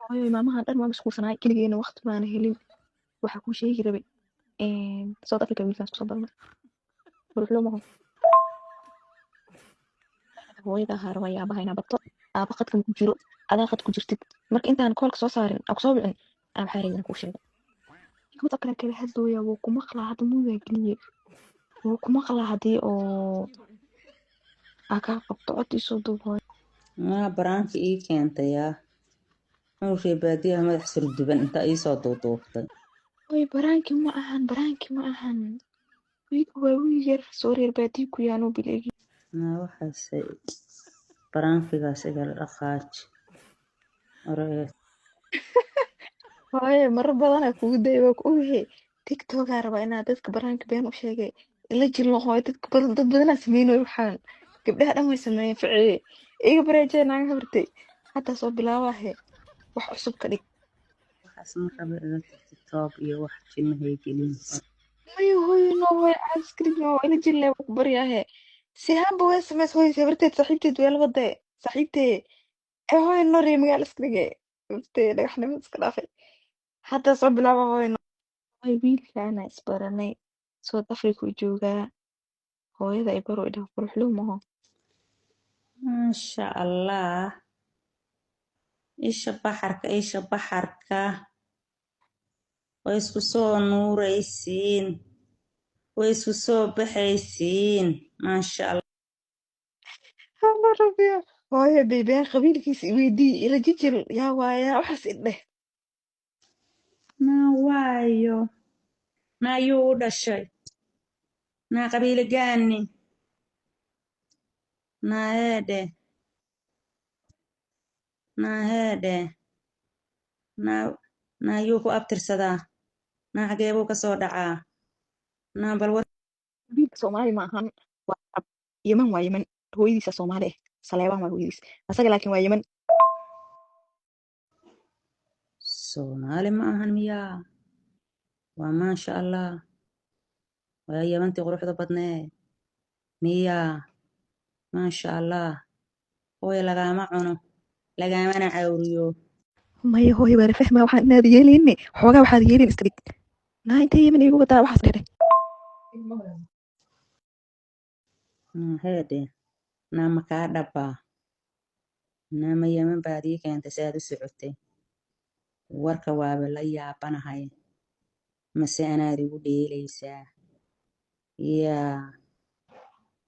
hooyo maalmahan dhan waa mashquulsanaay keligeena waqti baana helin waxaa kuu sheegi rabay South Africa wiilkaas kusoo dalnay quruxlo maho hooyada ahaa rabaa aabaha inaa bato aaba qadka ku jiro adaa qad ku jirtid marka intaan koolka soo saarin aa kusoo bicin aa maxaa rabay inaan kuu sheego gabadha kale kala hadlooya wuu ku maqlaa hadda muudaa geliye wuu ku maqlaa haddii oo aa kaa qabto cod isoo duub hooyo baraanka ii keentayaa nuushii baadiyaha madax surduban inta iisoo duuduubtay hooyo baraanki ma ahan wiilku waa wiil yar soo reer baadiyi ku yaanuu bileegi waxaase baraankigaas igala dhaqaaji oree hooyo marar badanaa kugu daya waa ku ogahe tiktokaa rabaa inaa dadka baraanka been u sheegay ila jilno hooyo dad badanaa sameynayo waxaan gabdhaha dhan way sameeyeen ficiye iga bareejee naaga habartay hadda soo bilaabahe wax cusub ka dhig waxaas ma raba ila tiktok iyo wax jimahay gelin mayo hooyo no hooyo caaskrig no ila jille waa ku baryaahe si haanba waa sameys hooyo habarteed saaxiibteed waa labada saaxiibtee ee hooyo no ree magaal iskrige habartee dhagaxnimo iska dhaafay hadda soo bilaaba hooyo hooyo wiilkaana isbaranay South Africa uu joogaa hooyada ay baro idhaha quruxlo maho maasha allah isha baxarka way isku soo nuuraysiin way isku soo baxaysiin maasha allah hala rabbiya hooyo beebeen qabiilkiisa iweydii ila jijil yaa waaya waxaas idheh naa waayo naa yuu u dhashay naa qabiile gaani naa heedhe naa yuu ku abtirsadaa naa xageebuu ka soo dhacaa naa balwar qabiilka Soomaali ma ahan waa Arab Yemen waa Yemen hooyadiisa Soomaali ah Saleebaan waa hooyadiis asaga laakiin waa Yemen Soomaali ma ahan miyaa waa maasha allah waa Yemantii quruxda badnee miyaa maasha allah hooyo lagaama cuno lagaamana cawriyo maya hooyo waa la fahmaa waxaan inaad yeelayne xoogaa waxaad yeelin iska dhig naa intee Yemen igu wadaa waxaas dheh heedhe naa makaa dhabbaa naa ma Yemen baad ii keentay si aad u socotay warka waaba la yaabanahay mase anaad igu dheelaysaa yaa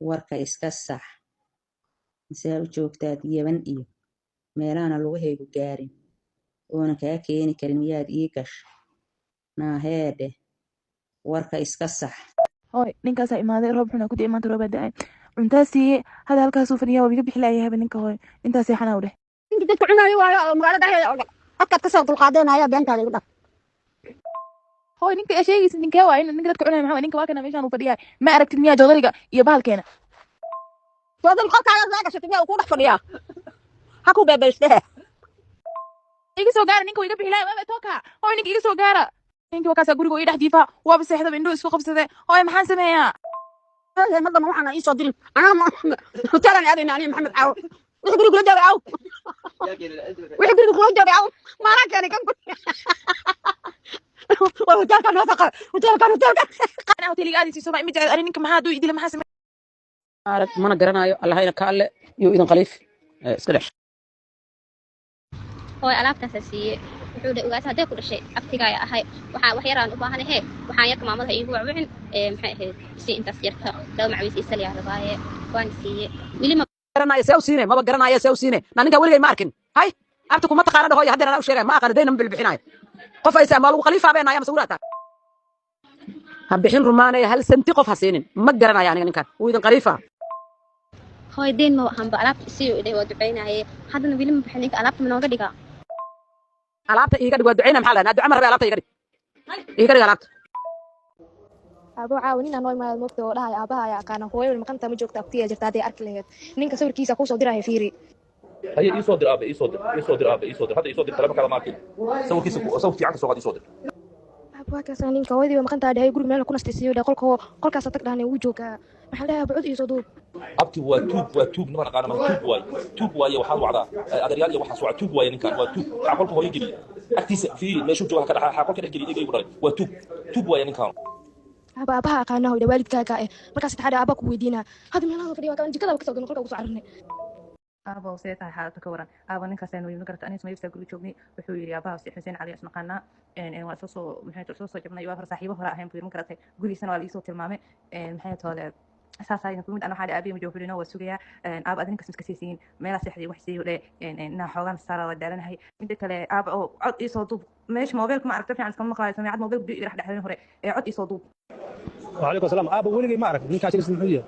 warka iska sax mase aad u joogtaad Yemen iyo meelaana lugahaygu gaarin oona kaa keeni karin miyaad ii gasha naa heedhe warka iska sax hooy ninkaasaa imaaday roob xunaa ku dii maanta roobaa da'ay cuntaa siiye hada halkaasuu fadhiyaa waa iga bixi laayahaba ninka hooy intaas seexanaa u dheh ninka dadku cunaayo waayo oo magaalada dhexdeeda oo dadkaad kasoo dulqaadanaya beentaada igu dhaf hooy ninka aa sheegaysid ninkee waay ninka dadka cunaya maxaa waay ninka waa kana meeshaan uu fadhiyaa ma aragtid miyaa joodariga iyo bahalkeena soo dulqaadkaaga saa gashatay miyaa uu ku dhex fadhiyaa ha ku beebeystee iga soo gaara ninka waa iga bixi laaya waaba tooka hooy ninka iga soo gaara ninka wakaasaa guriga ii dhex jiifaa waaba seexdaba indhuhu isku qabsadee hooy maxaan sameeyaa madama waxaana ii soo dirin anaa hoteelaan aadayna aniga maxamed caawo wixii guriga kula jooga caawo wixii guriga kula jooga caawo maanaa keenay kan waa hoteelkan wasaqa hoteelkan anaa hoteliga aadaysi soo ma jecel ani ninka maxaa hadduu idila maxaa sameeyaa arag mana garanayo allahayna ka alle iyo idin khaliif iska dhex hooy alaabtaas siiye wuxuu dhahay ugaas hadday ku dhashay abtigaaga ahay waxaa wax yaraan u baahanahay hee waxaan yarka maamadaha iigu wacwicin maxay ahayd si intaas yarka laba macawiis ii saliyaa rabaaye waan siiye weli ma garanayo see u siine maba garanayo see u siine na ninka weligay ma arkin hay abta kuma taqaana dhahoy haddeen anaa u sheegay ma aqaana dayna ma bilbixinayo qof aysaa maa lagu khaliifaa beenaya mase wuraata ha bixin rumaanaya hal santi qof ha siinin ma garanayo aniga ninkan wuu idin khaliifaa hooy deyn ma wahanba alaabta isiyo idhay waa ducaynaye haddana weli ma bixin ninka alaabta ma nooga dhigaa alaabta iiga dhig waa ducayna maxaa lahaa duca ma rabay alaabta iiga dhig iiga dhig alaabta abo caawinina noo imaad moogta oo dhahay aabaha ayaa aqaana hooyo maqanta ma joogta abtiya jirta hadday arki lahayd ninka sawirkiisa kuu soo diraya fiiri هي يصدر أبي يصدر هذا يصدر كلامك على ماكين سوي في عنك سوغاد يصدر abo kaasa ninka hooyadii maqanta dhahay guriga meel ku nastaysiyo qolkaas tag dhahnay uu joogaa maxaa dhahaa bucud iyo soo duub abti waa tuug niman aqaana ma tuug waaye waxaan wacdaa adeeryaal iyo waxaas waa tuug waaye ninkan waa tuug xaqolka hooyo geliya agtiisa fiiri meeshuu jooga ka dhaxaa xaqolka dhex geliya igu dhalay waa tuug waaye ninkan aabaha aqaana hooyada waalidkaaga markaas taxada aabaa ku weydiinaa hada meelaha fadhiya kan jikada ka soo galno qolka ugu soo cararnay aabo see tahay xaaladda ka waran aabo ninkaasaan weyno garta anis mayfta guri joognay wuxuu yidhi aabaha si xuseen cali isnaqaanaa waa soo soo jabnay waa hore saaxiibo hore ahayn buu yidhi ma garatay gurigiisana waa liisoo tilmaamay maxay toole saasayna kumid ana waxaa aabiya majoofulino waa sugayaa aab adin kas iska siisiin meelaa seexday wax siiyo dhe inaa xoogaan saara waa daalanahay midda kale aab oo cod iisoo duub meesha moobeelka ma aragta fiican iskama maqlaayo sameecad moobeelka dhex dhexdeen hore cod iisoo duub وعليكم السلام ابو ولقي ما اعرف من كاشر اسمه حيه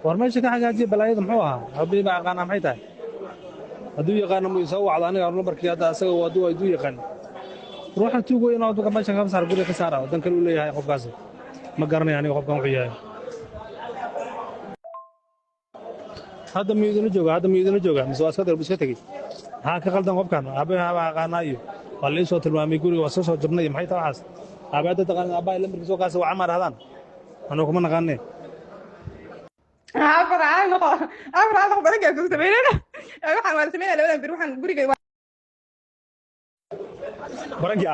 ورمشي كحاجه بلايد محوها ابي ما قانا maxay tahay haduu yaqaan ma soo wacdo aniga numbarkii hada asaga waduu ay yaqaan ruuxa tuugo inuu dadka meesha ka saar guriga ka saara dan kale uu leeyahay qofkaas ma garanay aniga qofkan wuxuu yahay hada miidina jooga mise waa sadar iska tagay ha ka qaldan qofkan abaha qaanaayo wala soo tilmaamay guriga waa soo jabnay maxay tahay waxaas abaada taqaan abaha lambarkiisa soo kaas waa amar hadaan anoo kuma naqaanay afar baraga ku sameeyna waxaan wada sameeyna labadan bir waxaan guriga barangii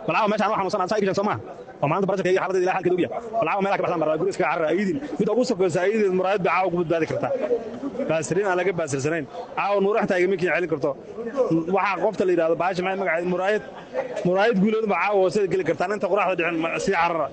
walaaw meeshaan waxaan soo ansaay Soomaa oo maanta barashada iyo xaaladda ilaa halka duubiya walaaw meelaha ka baxsan baraa guriga iska carra ayidin mid ugu sokaysa ayidin muraayad baa ugu badbaadi karta baasriin aan laga baasirsaneyn aaw nuur xataa iga mikin celin karto waxa qofta la yiraahdo baash maxay magaceed muraayad guuleed baa aaw sida gali kartaa inta quraxda dhicin si carra